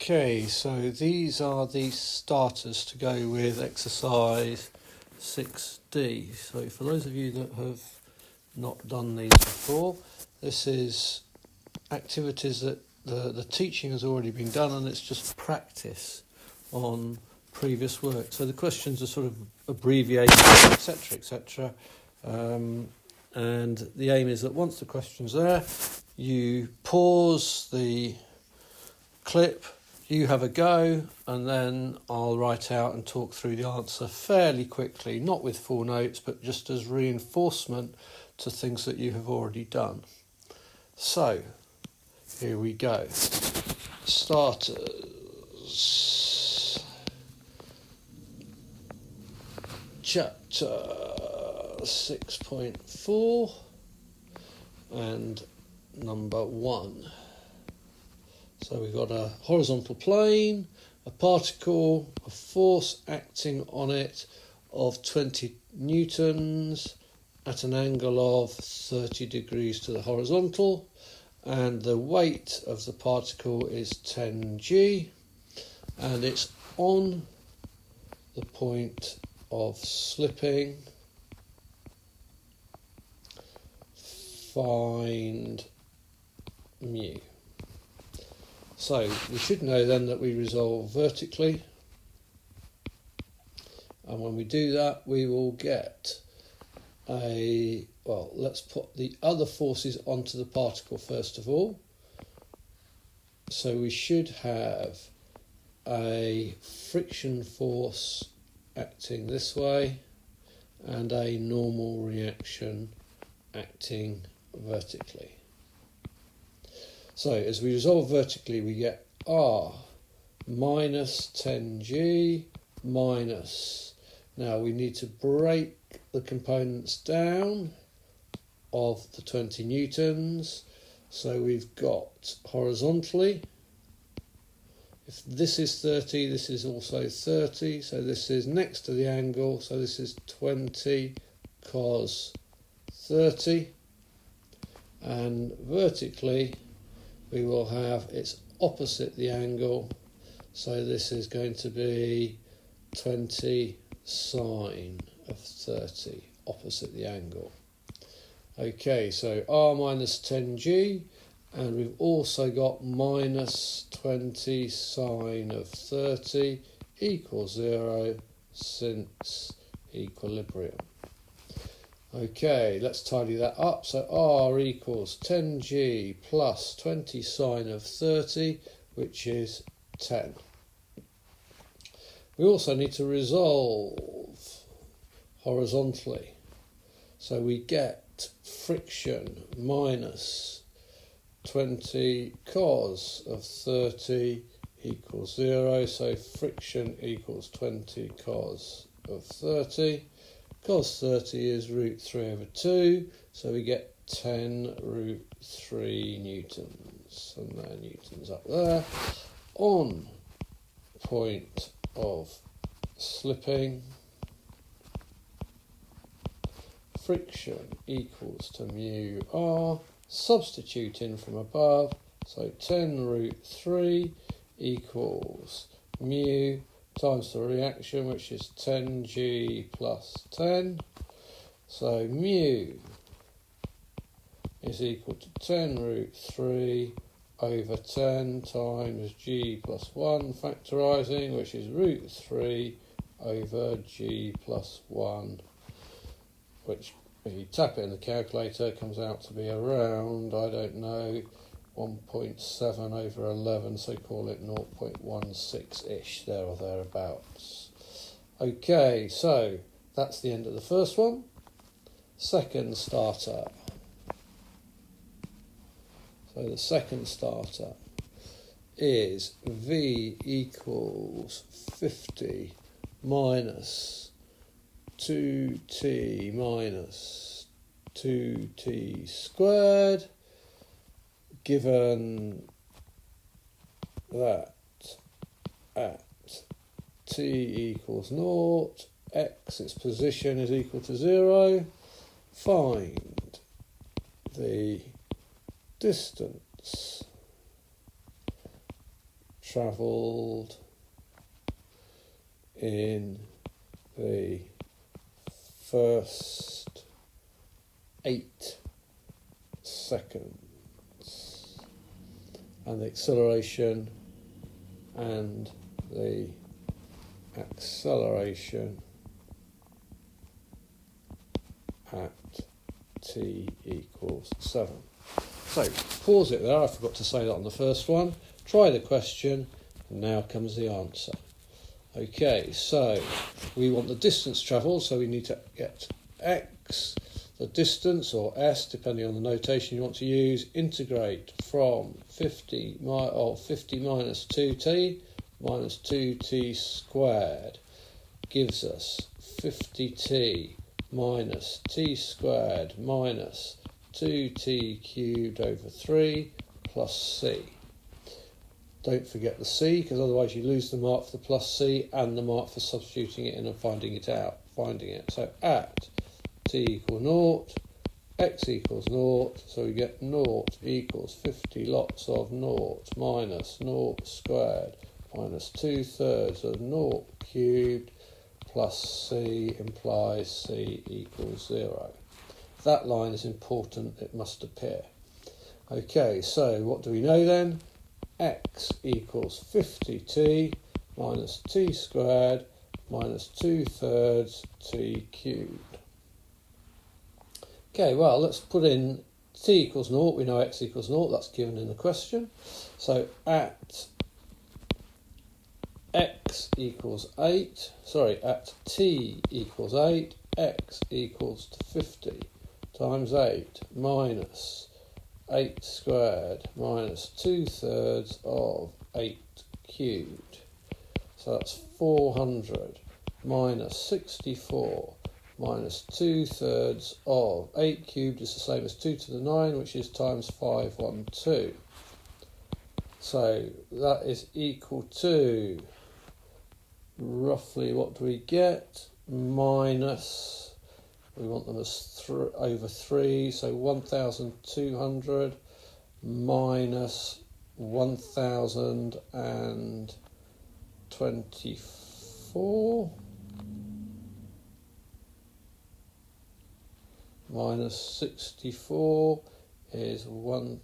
Okay, so these are the starters to go with exercise 6D. So for those of you that have not done these before, this is activities that the teaching has already been done, and it's just practice on previous work. So the questions are sort of abbreviated, etc., etc. And the aim is that once the question's there, you pause the clip, you have a go, and then I'll write out and talk through the answer fairly quickly, not with full notes, but just as reinforcement to things that you have already done. So, here we go. Starters. Chapter 6.4 and number 1. So we've got a horizontal plane, a particle, a force acting on it of 20 newtons at an angle of 30 degrees to the horizontal, and the weight of the particle is 10g, and it's on the point of slipping. Find mu. So we should know then that we resolve vertically, and when we do that we will get let's put the other forces onto the particle first of all. So we should have a friction force acting this way and a normal reaction acting vertically. So as we resolve vertically, we get R minus 10g minus, now we need to break the components down of the 20 newtons. So we've got horizontally, if this is 30, this is also 30, so this is next to the angle, so this is 20 cos 30, and vertically we will have it's opposite the angle, so this is going to be 20 sine of 30 opposite the angle. Okay, so R minus 10g, and we've also got minus 20 sine of 30 equals 0 since equilibrium. Okay, let's tidy that up. So R equals 10g plus 20 sine of 30, which is 10. We also need to resolve horizontally. So we get friction minus 20 cos of 30 equals 0. So friction equals 20 cos of 30. Cos 30 is root 3 over 2, so we get 10 root 3 newtons, and there newtons up there. On point of slipping, friction equals to mu r, substitute in from above, so 10 root 3 equals mu times the reaction, which is 10g plus 10. So mu is equal to 10 root 3 over 10 times g plus 1, factorising, which is root 3 over g plus 1, which if you tap it in the calculator comes out to be around, I don't know, 1.7 over 11, so call it 0.16-ish, there or thereabouts. Okay, so that's the end of the first one. Second starter. So the second starter is V equals 50 minus 2t minus 2t squared, given that at t equals 0, x, its position, is equal to 0, find the distance travelled in the first 8 seconds, and the acceleration at t equals 7. So pause it there, I forgot to say that on the first one. Try the question, and now comes the answer. Okay, so we want the distance travelled, so we need to get x, the distance, or s, depending on the notation you want to use, integrate from 50 minus 2t minus 2t squared gives us 50t minus t squared minus 2t cubed over 3 plus c. Don't forget the c, because otherwise you lose the mark for the plus c and the mark for substituting it in and finding it. So at t equals 0, x equals 0, so we get 0 equals 50 lots of 0 minus 0 squared minus 2/3 of 0 cubed plus c implies c equals 0. That line is important, it must appear. Okay, so what do we know then? X equals 50t minus t squared minus 2/3 t cubed. Okay, well, let's put in t equals 0. We know x equals 0. That's given in the question. So at x equals 8, at t equals 8, x equals to 50 times 8 minus 8 squared minus 2/3 of 8 cubed. So that's 400 minus 64 minus 2/3 of 8 cubed is the same as 2 to the 9, which is times 512. So that is equal to, roughly, what do we get? Minus, we want them as over 3, so 1,200 minus 1,024 minus 64 is 1,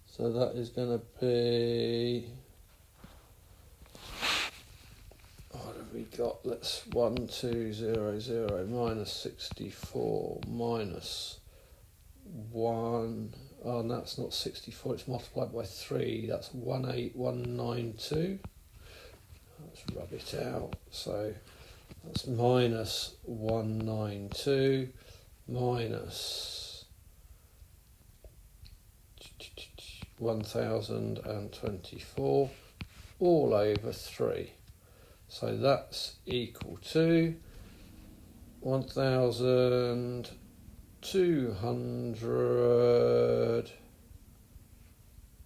so that is going to be, what have we got? Let's 1200 minus 64 minus 1. Oh, and that's not 64, it's multiplied by 3. That's 18192. Let's rub it out. So that's minus 192 minus 1024 all over 3. So that's equal to 1,200.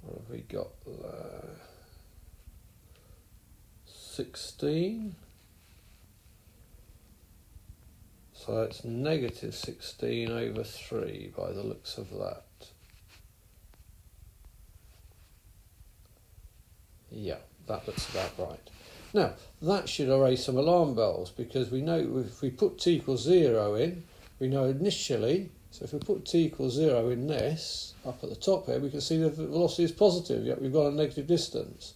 What have we got there? 16. So it's negative 16 over 3 by the looks of that. Yeah, that looks about right. Now, that should raise some alarm bells, because we know if we put t equals 0 in, we know initially, so if we put t equals 0 in this, up at the top here, we can see the velocity is positive, yet we've got a negative distance.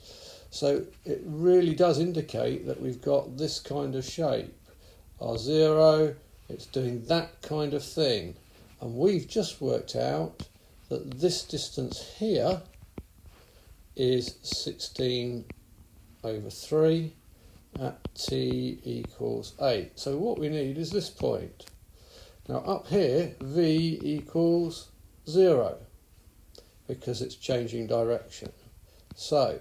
So it really does indicate that we've got this kind of shape. R0, it's doing that kind of thing. And we've just worked out that this distance here is 16 over 3 at t equals 8. So what we need is this point. Now up here, v equals 0, because it's changing direction. So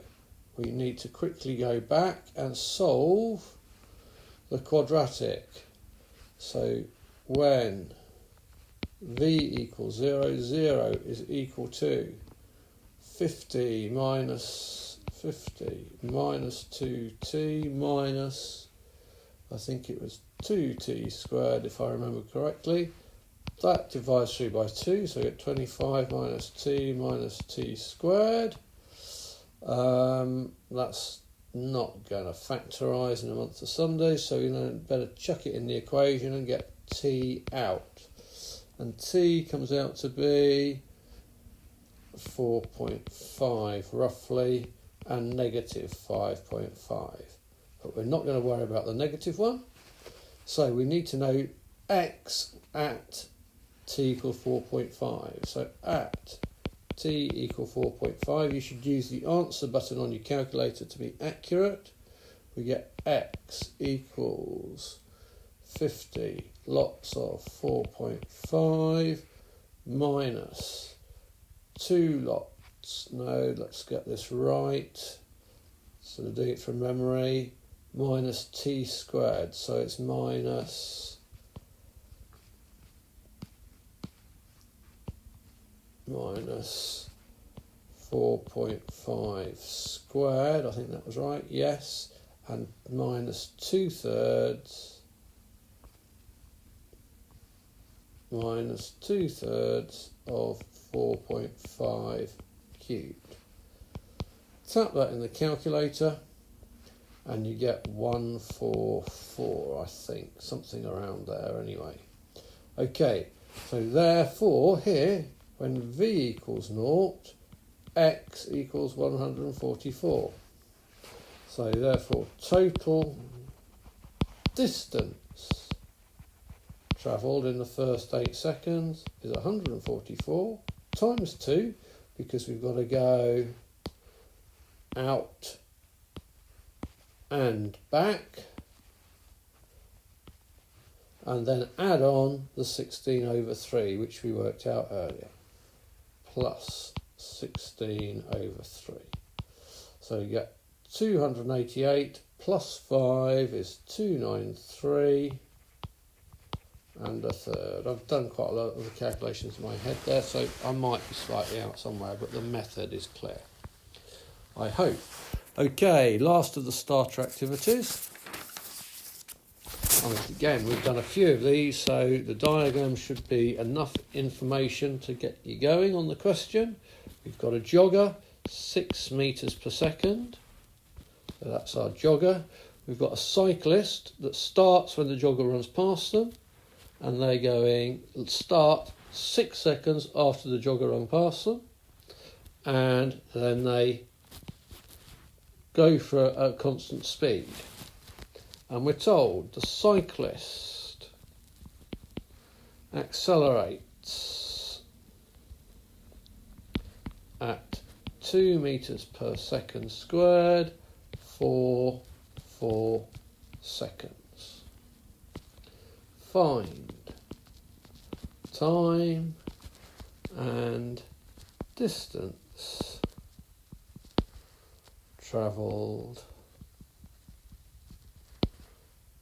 we need to quickly go back and solve the quadratic. So when v equals 0, 0 is equal to 50 minus 2t minus, I think it was 2t squared if I remember correctly. That divides through by 2, so we get 25 minus t squared. That's not going to factorise in a month of Sundays, so you better chuck it in the equation and get t out. And t comes out to be 4.5 roughly, and negative 5.5. But we're not going to worry about the negative one. So we need to know x at t equals 4.5. So at t equals 4.5, you should use the answer button on your calculator to be accurate. We get x equals 50 lots of 4.5 minus 2 lots. No, let's get this right. So we're doing it from memory. Minus t squared. So it's minus 4.5 squared. I think that was right. Yes. And minus 2/3 of 4.5 cubed. Tap that in the calculator and you get 144, I think, something around there anyway. Okay, so therefore here, when v equals 0, x equals 144. So therefore total distance travelled in the first 8 seconds is 144 times 2, because we've got to go out and back, and then add on the 16/3, which we worked out earlier, plus 16/3. So you get 288 plus 5 is 293 and a third. I've done quite a lot of the calculations in my head there, so I might be slightly out somewhere, but the method is clear, I hope. Okay, last of the starter activities. Again, we've done a few of these, so the diagram should be enough information to get you going on the question. We've got a jogger, 6 metres per second. So that's our jogger. We've got a cyclist that starts when the jogger runs past them, and they're going start 6 seconds after the jogger runs past them, and then they go for a constant speed. And we're told the cyclist accelerates at 2 metres per second squared for 4 seconds. Find time and distance travelled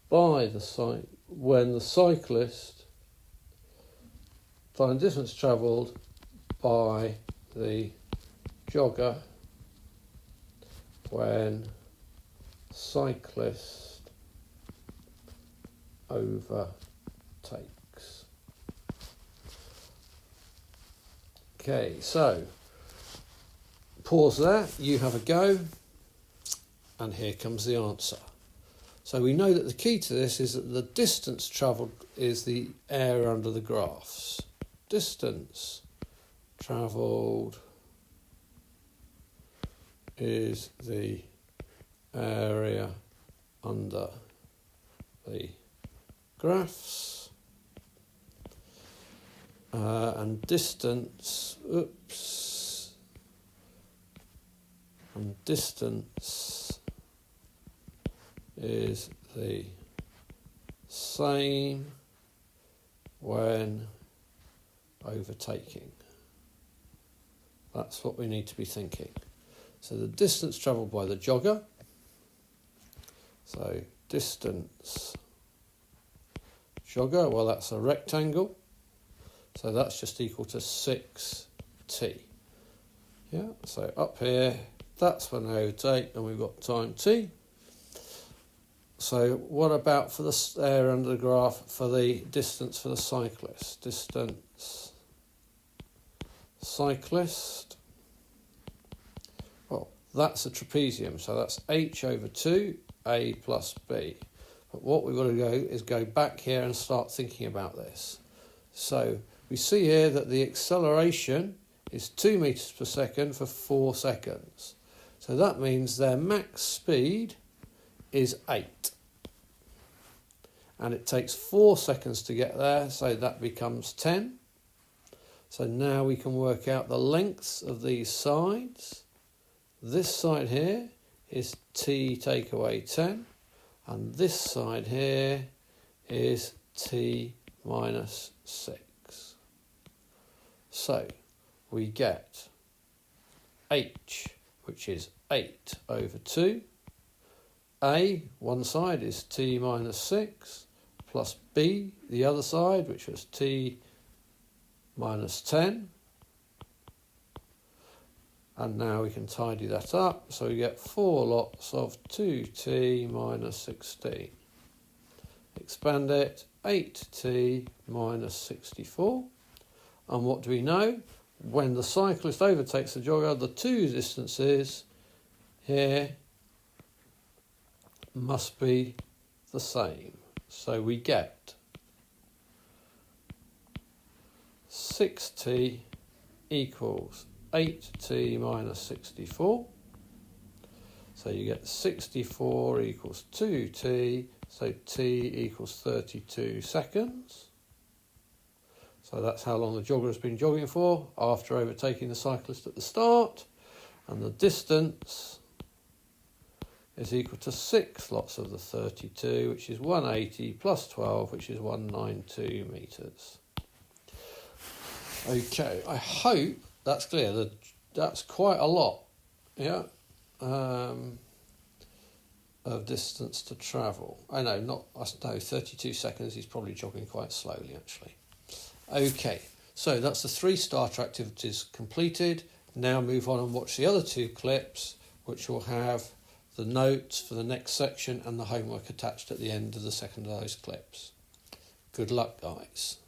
by the when the cyclist, find distance travelled by the jogger when cyclist overtakes. Okay, so pause there, you have a go, and here comes the answer. So we know that the key to this is that the distance travelled is the area under the graphs. Distance travelled is the area under the graphs. And distance, and distance is the same when overtaking. That's what we need to be thinking. So the distance travelled by the jogger, so distance jogger, well, that's a rectangle, so that's just equal to 6t. Yeah, so up here, that's when they overtake, and we've got time t. So what about for the area under the graph for the distance for the cyclist? Distance cyclist. Well, that's a trapezium, so that's h over 2, a plus b. But what we've got to do is go back here and start thinking about this. So we see here that the acceleration is 2 meters per second for 4 seconds. So that means their max speed is 8. And it takes 4 seconds to get there, so that becomes 10. So now we can work out the lengths of these sides. This side here is t take away 10, and this side here is t minus 6. So we get h, which is 8 over 2. A, one side, is t minus 6, plus b, the other side, which was t minus 10. And now we can tidy that up, so we get 4 lots of 2t minus 16. Expand it, 8t minus 64. And what do we know? When the cyclist overtakes the jogger, the two distances here must be the same. So we get 6t equals 8t minus 64. So you get 64 equals 2t, so t equals 32 seconds. So that's how long the jogger has been jogging for after overtaking the cyclist at the start. And the distance is equal to 6 lots of the 32, which is 180 plus 12, which is 192 metres. Okay, I hope that's clear. That's quite a lot, yeah, of distance to travel. I know, 32 seconds. He's probably jogging quite slowly, actually. Okay, so that's the 3 starter activities completed. Now move on and watch the other 2 clips, which will have the notes for the next section and the homework attached at the end of the second of those clips. Good luck, guys.